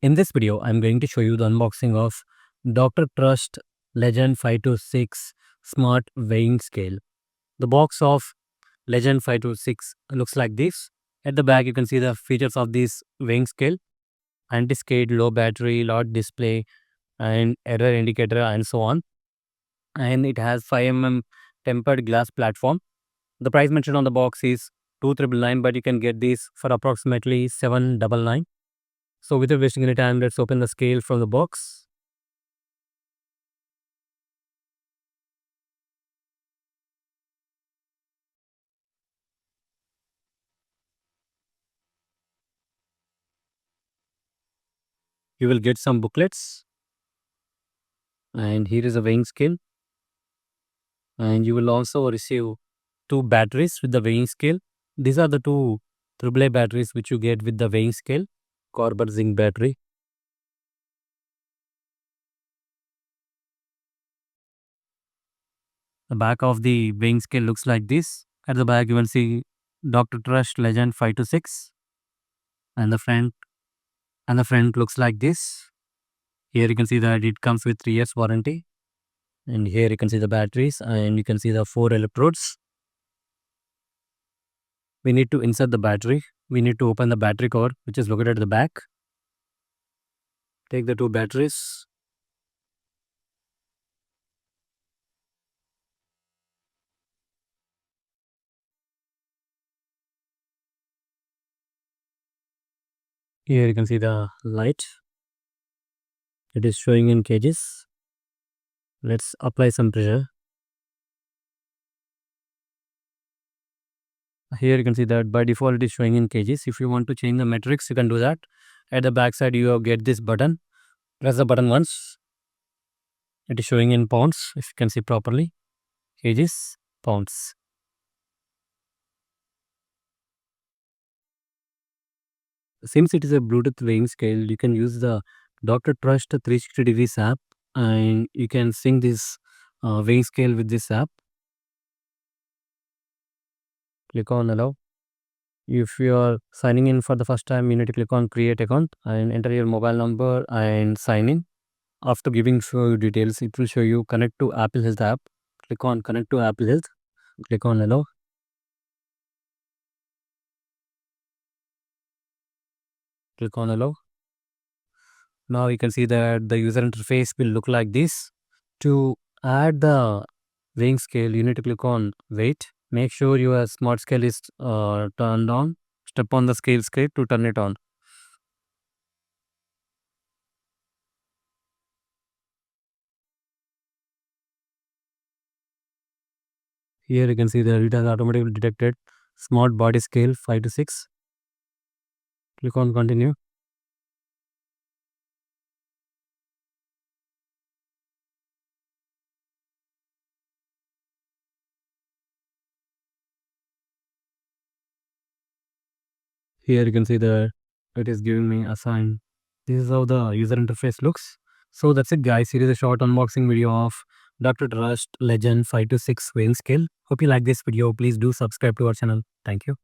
In this video, I'm going to show you the unboxing of Dr. Trust Legend 526 Smart Weighing Scale. The box of Legend 526 looks like this. At the back, you can see the features of this weighing scale: anti-skid, low battery, large display, and error indicator, and so on. And it has 5 mm tempered glass platform. The price mentioned on the box is 2,999, but you can get this for approximately 799. So without wasting any time, let's open the scale from the box. You will get some booklets, and here is a weighing scale, and you will also receive two batteries with the weighing scale. These are the two AAA batteries which you get with the weighing scale, copper zinc battery. The back of the weighing scale looks like this. At the back, you will see Dr. Trust Legend 526, and the front looks like this. Here you can see that it comes with 3 years warranty, and here you can see the batteries, and you can see the 4 electrodes. We need to insert the battery. We need to open the battery cover, which is located at the back. Take the two batteries. Here you can see the light. It is showing in kgs. Let's apply some pressure. Here you can see that by default it is showing in kgs. If you want to change the metrics, you can do that. At the back side, you get this button. Press the button once. It is showing in pounds, if you can see properly. Kgs, pounds. Since it is a Bluetooth weighing scale, you can use the Dr. Trust 360 degrees app, and you can sync this weighing scale with this app. Click on allow. If you are signing in for the first time, you need to click on create account and enter your mobile number and sign in. After giving few details, it will show you connect to Apple Health app. Click on connect to Apple Health. Click on allow. Click on allow. Now you can see that the user interface will look like this. To add the weighing scale, you need to click on weight. Make sure your smart scale is turned on. Step on the scale to turn it on. Here you can see that it has automatically detected smart body scale 5 to 6. Click on continue. Here you can see that it is giving me a sign. This is how the user interface looks. So that's it, guys. Here is a short unboxing video of Dr. Trust Legend 5 to 6 weighing scale. Hope you like this video. Please do subscribe to our channel. Thank you.